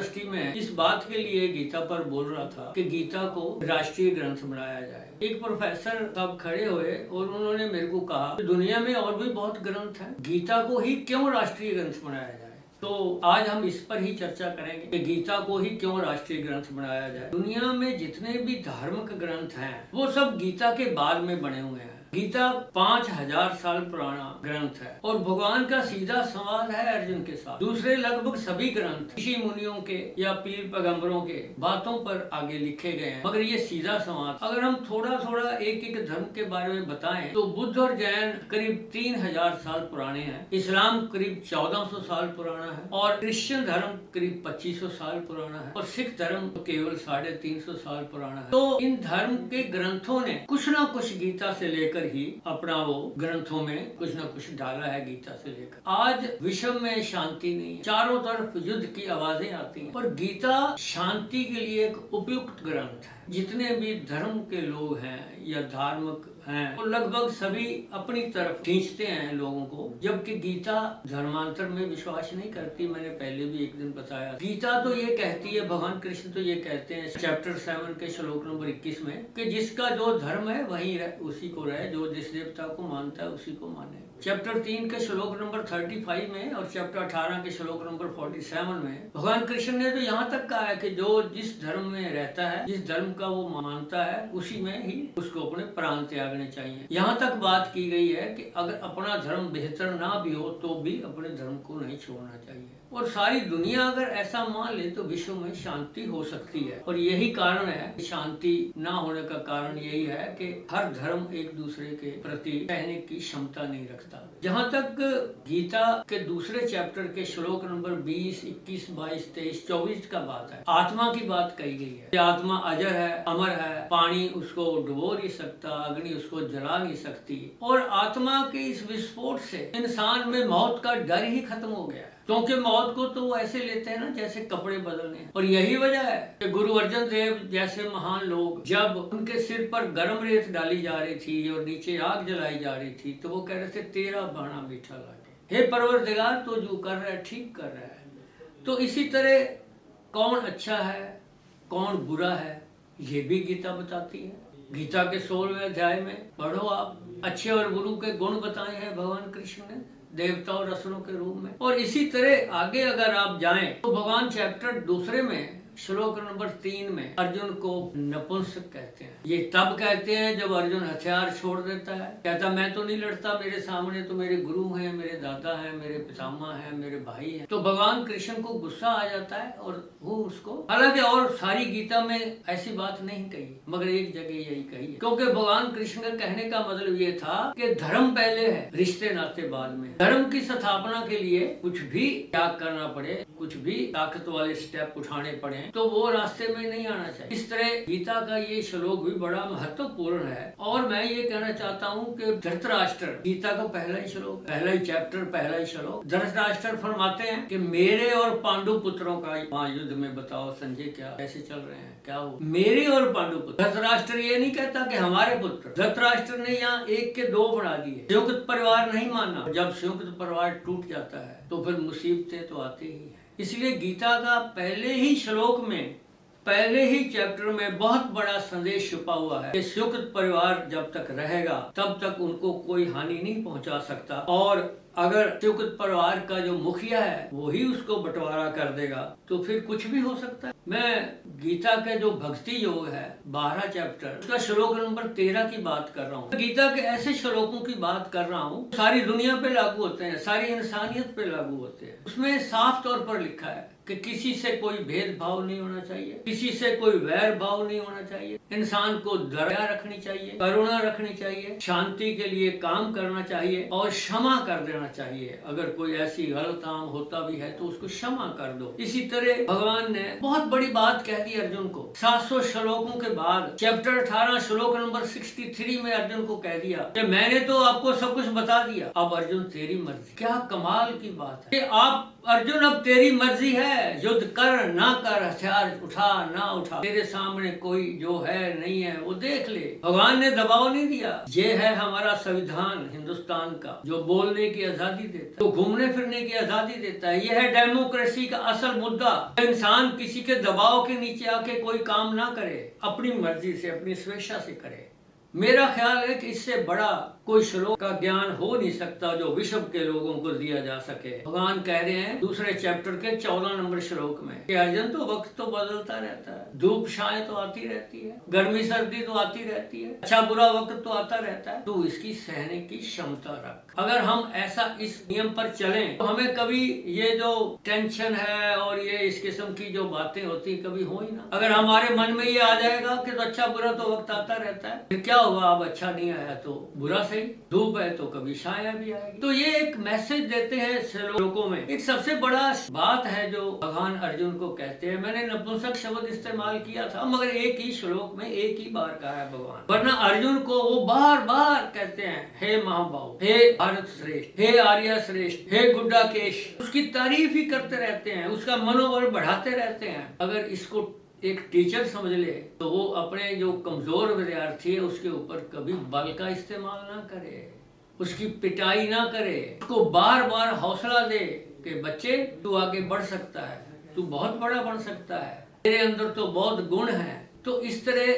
University में इस बात के लिए गीता पर बोल रहा था कि गीता को राष्ट्रीय ग्रंथ बनाया जाए। एक प्रोफेसर साहब खड़े हुए और उन्होंने मेरे को कहा कि दुनिया में और भी बहुत ग्रंथ हैं, गीता को ही क्यों राष्ट्रीय ग्रंथ बनाया जाए। तो आज हम इस पर ही चर्चा करेंगे कि गीता को ही क्यों राष्ट्रीय ग्रंथ बनाया जाए। दुनिया में जितने भी धार्मिक ग्रंथ हैं वो सब गीता के बाद में बने हुए हैं। गीता 5000 साल पुराना ग्रंथ है और भगवान का सीधा संवाद है अर्जुन के साथ। दूसरे लगभग सभी ग्रंथ ऋषि मुनियों के या पीर पैगंबरों के बातों पर आगे लिखे गए हैं, मगर ये सीधा संवाद। अगर हम थोड़ा थोड़ा एक एक धर्म के बारे में बताएं तो बुद्ध और जैन करीब 3000 साल पुराने हैं, इस्लाम करीब 1400 साल पुराना है और क्रिश्चियन धर्म करीब 2500 साल पुराना है और सिख धर्म तो केवल 350 साल पुराना है। तो इन धर्म के ग्रंथों ने कुछ ना कुछ गीता से लेकर ही अपना वो ग्रंथों में कुछ ना कुछ डाला है गीता से लेकर। आज विश्व में शांति नहीं है, चारों तरफ युद्ध की आवाजें आती हैं और गीता शांति के लिए एक उपयुक्त ग्रंथ है। जितने भी धर्म के लोग हैं या धार्मिक हैं वो लगभग सभी अपनी तरफ खींचते हैं लोगों को, जबकि गीता धर्मांतर में विश्वास नहीं करती। मैंने पहले भी एक दिन बताया, गीता तो ये कहती है, भगवान कृष्ण तो ये कहते हैं चैप्टर 7 के श्लोक नंबर 21 में कि जिसका जो धर्म है वही उसी को रहे, जो जिस देवता को मानता है उसी को माने। चैप्टर 3 के श्लोक नंबर 35 में और चैप्टर 18 के श्लोक नंबर 47 में भगवान कृष्ण ने तो यहाँ तक कहा है कि जो जिस धर्म में रहता है, जिस धर्म का वो मानता है, उसी में ही उसको अपने प्राण त्यागने चाहिए। यहाँ तक बात की गई है कि अगर अपना धर्म बेहतर ना भी हो तो भी अपने धर्म को नहीं छोड़ना चाहिए। और सारी दुनिया अगर ऐसा मान ले तो विश्व में शांति हो सकती है। और यही कारण है, शांति ना होने का कारण यही है कि हर धर्म एक दूसरे के प्रति कहने की क्षमता नहीं रखता। जहाँ तक गीता के दूसरे चैप्टर के श्लोक नंबर 20, 21, 22, 23, 24 का बात है, आत्मा की बात कही गई है कि आत्मा अजर है, अमर है, पानी उसको डुबो नहीं सकता, अग्नि उसको जला नहीं सकती। और आत्मा के इस विस्फोट से इंसान में मौत का डर ही खत्म हो गया है, क्योंकि मौत को तो वो ऐसे लेते हैं ना जैसे कपड़े बदलने। और यही वजह है कि गुरु अर्जन देव जैसे महान लोग जब उनके सिर पर गर्म रेत डाली जा रही थी और नीचे आग जलाई जा रही थी तो वो कह रहे थे तेरा बाणा मीठा लागे, हे परवरदिगार तो जो कर रहा है ठीक कर रहा है। तो इसी तरह कौन अच्छा है कौन बुरा है ये भी गीता बताती है। गीता के 16वें अध्याय में पढ़ो आप, अच्छे और बुरे के गुण बताए हैं भगवान कृष्ण ने देवता और असुरों के रूप में। और इसी तरह आगे अगर आप जाएं तो भगवान चैप्टर 2 में श्लोक नंबर 3 में अर्जुन को नपुंसक कहते हैं। ये तब कहते हैं जब अर्जुन हथियार छोड़ देता है, कहता मैं तो नहीं लड़ता, मेरे सामने तो मेरे गुरु हैं, मेरे दादा हैं, मेरे पितामह हैं, मेरे भाई हैं। तो भगवान कृष्ण को गुस्सा आ जाता है और वो उसको, हालांकि और सारी गीता में ऐसी बात नहीं कही मगर एक जगह यही कही है, क्योंकि भगवान कृष्ण का कहने का मतलब ये था कि धर्म पहले है, रिश्ते नाते बाद में। धर्म की स्थापना के लिए कुछ भी त्याग करना पड़े, कुछ भी ताकत वाले स्टेप उठाने पड़े तो वो रास्ते में नहीं आना चाहिए। इस तरह गीता का ये श्लोक भी बड़ा महत्वपूर्ण है। और मैं ये कहना चाहता हूँ कि धृतराष्ट्र, गीता का पहला ही श्लोक, पहला ही चैप्टर, पहला ही श्लोक, धृतराष्ट्र फरमाते हैं कि मेरे और पांडु पुत्रों का वहाँ युद्ध में बताओ संजय क्या कैसे चल रहे हैं, क्या हो मेरे और पांडु पुत्र। धृतराष्ट्र ये नहीं कहता कि हमारे पुत्र, धृतराष्ट्र ने यहाँ एक के 2 बना दिए। संयुक्त परिवार नहीं माना, जब संयुक्त परिवार टूट जाता है तो फिर मुसीबतें तो आती ही है। इसलिए गीता का पहले ही श्लोक में, पहले ही चैप्टर में बहुत बड़ा संदेश छुपा हुआ है कि संयुक्त परिवार जब तक रहेगा तब तक उनको कोई हानि नहीं पहुंचा सकता। और अगर संयुक्त परिवार का जो मुखिया है वही उसको बंटवारा कर देगा तो फिर कुछ भी हो सकता है। मैं गीता के जो भक्ति योग है 12 चैप्टर उसका श्लोक नंबर 13 की बात कर रहा हूँ। गीता के ऐसे श्लोकों की बात कर रहा हूँ सारी दुनिया पे लागू होते हैं, सारी इंसानियत पे लागू होते हैं। उसमें साफ तौर पर लिखा है कि किसी से कोई भेदभाव नहीं होना चाहिए, किसी से कोई वैर भाव नहीं होना चाहिए, इंसान को दया रखनी चाहिए, करुणा रखनी चाहिए, शांति के लिए काम करना चाहिए और क्षमा कर देना चाहिए। अगर कोई ऐसी गलत काम होता भी है तो उसको क्षमा कर दो। इसी तरह भगवान ने बहुत बड़ी बात कह दी अर्जुन को। 700 श्लोकों के बाद चैप्टर 18 श्लोक नंबर 63 में अर्जुन को कह दिया कि मैंने तो आपको सब कुछ बता दिया, अब अर्जुन तेरी मर्जी। क्या कमाल की बात है कि आप अर्जुन अब तेरी मर्जी है, युद्ध कर ना कर, हथियार उठा ना उठा, तेरे सामने कोई जो है नहीं है वो देख ले। भगवान ने दबाव नहीं दिया। ये है हमारा संविधान हिंदुस्तान का, जो बोलने की आजादी देता है, जो घूमने फिरने की आजादी देता है। यह है डेमोक्रेसी का असल मुद्दा। इंसान किसी के दबाव के नीचे आके कोई काम ना करे, अपनी मर्जी से अपनी स्वेच्छा से करे। मेरा ख्याल है कि इससे बड़ा कोई श्लोक का ज्ञान हो नहीं सकता जो विश्व के लोगों को दिया जा सके। भगवान कह रहे हैं दूसरे चैप्टर के 14 नंबर श्लोक में कि अर्जुन तो वक्त तो बदलता रहता है, धूप छाए तो आती रहती है, गर्मी सर्दी तो आती रहती है, अच्छा बुरा वक्त तो आता रहता है, तो इसकी सहने की क्षमता रख। अगर हम ऐसा इस नियम पर चलें तो हमें कभी ये जो टेंशन है और ये इस किस्म की जो बातें होती कभी हो ही ना। अगर हमारे मन में ये आ जाएगा कि तो अच्छा बुरा तो वक्त आता रहता है, फिर क्या होगा, अब अच्छा नहीं आया तो बुरा सही, धूप है तो कभी छाया भी आएगी। तो ये एक मैसेज देते हैं श्लोकों में। एक सबसे बड़ा बात है जो भगवान अर्जुन को कहते हैं। मैंने नपुंसक शब्द इस्तेमाल किया था, मगर एक ही श्लोक में एक ही बार कहा है भगवान, वरना अर्जुन को वो बार बार कहते हैं हे महाबाहु, हे भारत श्रेष्ठ, हे आर्य श्रेष्ठ, हे गुड्डा केश, उसकी तारीफ ही करते रहते हैं, उसका मनोबल बढ़ाते रहते हैं। अगर इसको एक टीचर समझ ले तो वो अपने जो कमजोर विद्यार्थी है उसके ऊपर कभी बल का इस्तेमाल ना करे, उसकी पिटाई ना करे, उसको बार बार हौसला दे कि बच्चे तू आगे बढ़ सकता है, तू बहुत बड़ा बन सकता है, तेरे अंदर तो बहुत गुण है। तो इस तरह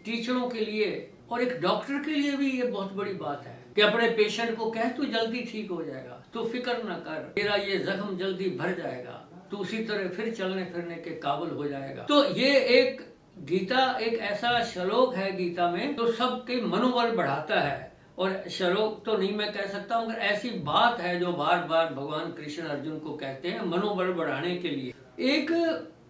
टीचरों के लिए और एक डॉक्टर के लिए भी ये बहुत बड़ी बात है कि अपने पेशेंट को कह तू जल्दी ठीक हो जाएगा, तू फिक्र ना कर, तेरा ये जख्म जल्दी भर जाएगा, तो उसी तरह फिर चलने फिरने के काबिल हो जाएगा। तो ये एक गीता एक ऐसा श्लोक है गीता में जो सबके मनोबल बढ़ाता है। और श्लोक तो नहीं मैं कह सकता, मगर ऐसी बात है जो बार बार भगवान कृष्ण अर्जुन को कहते हैं मनोबल बढ़ाने के लिए। एक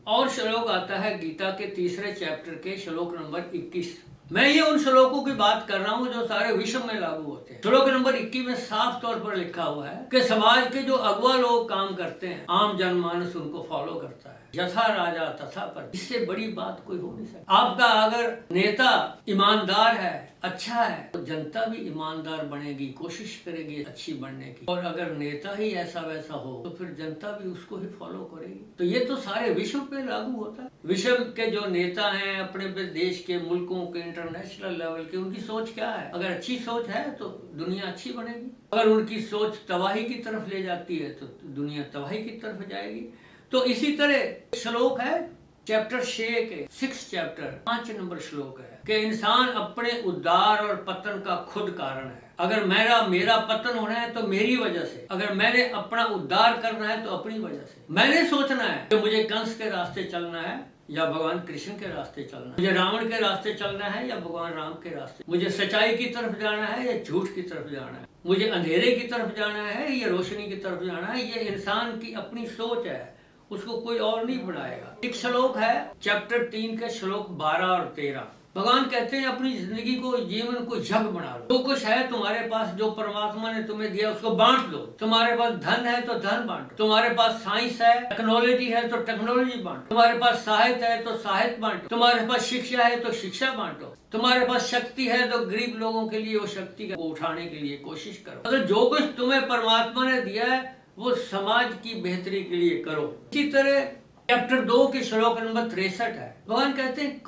और श्लोक आता है गीता के तीसरे चैप्टर के श्लोक नंबर 21। मैं ये उन श्लोकों की बात कर रहा हूँ जो सारे विश्व में लागू होते हैं। श्लोक नंबर 21 में साफ तौर पर लिखा हुआ है कि समाज के जो अगुआ लोग काम करते हैं, आम जनमानस उनको फॉलो करता है, यथा राजा तथा पर। इससे बड़ी बात कोई हो नहीं सकती। आपका अगर नेता ईमानदार है, अच्छा है, तो जनता भी ईमानदार बनेगी, कोशिश करेगी अच्छी बनने की। और अगर नेता ही ऐसा वैसा हो तो फिर जनता भी उसको ही फॉलो करेगी। तो ये तो सारे विश्व पे लागू होता है। विश्व के जो नेता हैं अपने देश के, मुल्कों के, इंटरनेशनल लेवल के, उनकी सोच क्या है? अगर अच्छी सोच है तो दुनिया अच्छी बनेगी। अगर उनकी सोच तबाही की तरफ ले जाती है तो दुनिया तबाही की तरफ जाएगी। तो इसी तरह श्लोक है चैप्टर 6 के 6 चैप्टर 5 नंबर श्लोक है कि इंसान अपने उद्धार और पतन का खुद कारण है। अगर मेरा पतन होना है तो मेरी वजह से, अगर मैंने अपना उद्धार करना है तो अपनी वजह से। मैंने सोचना है कि मुझे कंस के रास्ते चलना है या भगवान कृष्ण के रास्ते चलना है, मुझे रावण के रास्ते चलना है या भगवान राम के रास्ते, मुझे सच्चाई की तरफ जाना है या झूठ की तरफ जाना है, मुझे अंधेरे की तरफ जाना है या रोशनी की तरफ जाना है। ये इंसान की अपनी सोच है, उसको कोई और नहीं बनाएगा। एक श्लोक है चैप्टर 3 के श्लोक 12 और 13। भगवान कहते हैं अपनी जिंदगी को, जीवन को जग बना लो। जो कुछ है तुम्हारे पास, जो परमात्मा ने तुम्हें दिया, उसको बांट दो। तुम्हारे पास धन है तो धन बांटो, तुम्हारे पास साइंस है, टेक्नोलॉजी है तो टेक्नोलॉजी बांटो, तुम्हारे पास साहित्य है तो साहित्य बांटो, तुम्हारे पास शिक्षा है तो शिक्षा बांटो, तुम्हारे पास शक्ति है तो गरीब लोगों के लिए वो शक्ति को उठाने के लिए कोशिश करो। अगर जो कुछ तुम्हें परमात्मा ने दिया है वो समाज की बेहतरी के लिए करो। इसी तरह चैप्टर 2 के श्लोक नंबर 63 है। भगवान कहते हैं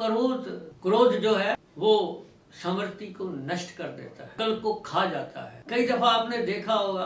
क्रोध जो है वो समृद्धि को नष्ट कर देता है, कल को खा जाता है। कई दफा आपने देखा होगा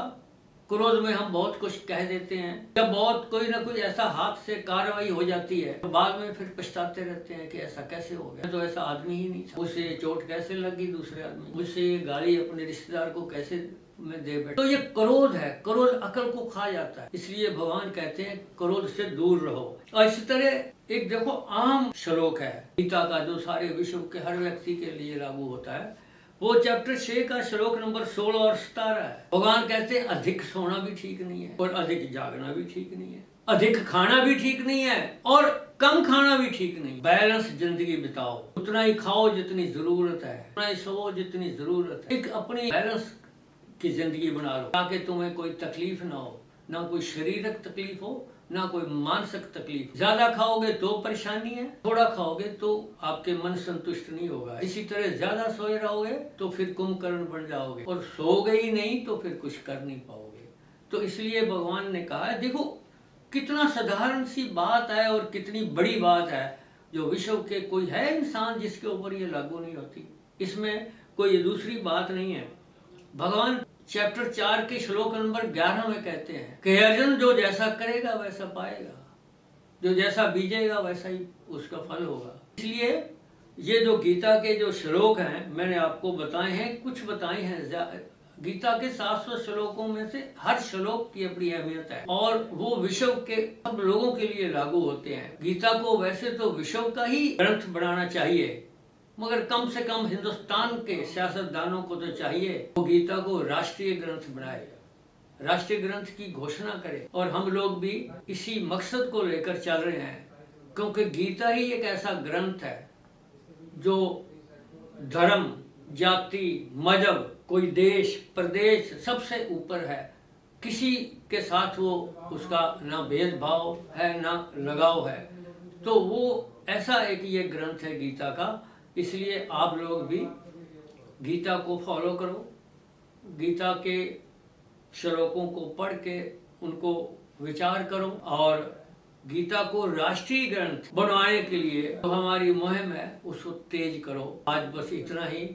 क्रोध में हम बहुत कुछ कह देते हैं, जब बहुत कोई ना कोई ऐसा हाथ से कार्रवाई हो जाती है तो बाद में फिर पछताते रहते हैं कि ऐसा कैसे हो गया, तो ऐसा आदमी ही नहीं था, मुझसे चोट कैसे लगी दूसरे आदमी, मुझसे ये गाली अपने रिश्तेदार को कैसे में दे बैठे। तो ये क्रोध है, क्रोध अकल को खा जाता है। इसलिए भगवान कहते हैं क्रोध से दूर रहो। और इसी तरह एक देखो आम श्लोक है गीता का जो सारे विश्व के हर व्यक्ति के लिए लागू होता है, वो चैप्टर 6 का श्लोक नंबर 16 और 17 है। भगवान कहते हैं अधिक सोना भी ठीक नहीं है और अधिक जागना भी ठीक नहीं है, अधिक खाना भी ठीक नहीं है और कम खाना भी ठीक नहीं। बैलेंस जिंदगी बिताओ, उतना ही खाओ जितनी जरूरत है, उतना ही सोओ जितनी जरूरत है। एक अपनी बैलेंस की जिंदगी बना लो ताकि तुम्हें कोई तकलीफ ना हो, ना कोई शारीरिक तकलीफ हो, ना कोई मानसिक तकलीफ। ज्यादा खाओगे तो परेशानी है, थोड़ा खाओगे तो आपके मन संतुष्ट नहीं होगा। इसी तरह ज्यादा सोए रहोगे तो फिर कुंभकर्ण बन जाओगे और सोओगे ही नहीं तो फिर कुछ कर नहीं पाओगे। तो इसलिए भगवान ने कहा है देखो कितना साधारण सी बात है और कितनी बड़ी बात है, जो विश्व के कोई है इंसान जिसके ऊपर ये लागू नहीं होती। इसमें कोई दूसरी बात नहीं है। भगवान चैप्टर 4 के श्लोक नंबर 11 में कहते हैं कि अर्जुन, जो जैसा करेगा वैसा पाएगा, जो जैसा बीजेगा वैसा ही उसका फल होगा। इसलिए ये जो गीता के जो श्लोक हैं मैंने आपको बताए हैं, कुछ बताए हैं। गीता के 700 श्लोकों में से हर श्लोक की अपनी अहमियत है और वो विश्व के सब लोगों के लिए लागू होते हैं। गीता को वैसे तो विश्व का ही ग्रंथ बनाना चाहिए, मगर कम से कम हिंदुस्तान के सियासतदानों को तो चाहिए वो गीता को राष्ट्रीय ग्रंथ बनाए, राष्ट्रीय ग्रंथ की घोषणा करे। और हम लोग भी इसी मकसद को लेकर चल रहे हैं, क्योंकि गीता ही एक ऐसा ग्रंथ है जो धर्म, जाति, मजहब, कोई देश, प्रदेश सबसे ऊपर है। किसी के साथ वो उसका ना भेदभाव है ना लगाव है। तो वो ऐसा एक ये ग्रंथ है गीता का। इसलिए आप लोग भी गीता को फॉलो करो, गीता के श्लोकों को पढ़ के उनको विचार करो और गीता को राष्ट्रीय ग्रंथ बनवाने के लिए जो हमारी मुहिम है उसको तेज करो। आज बस इतना ही।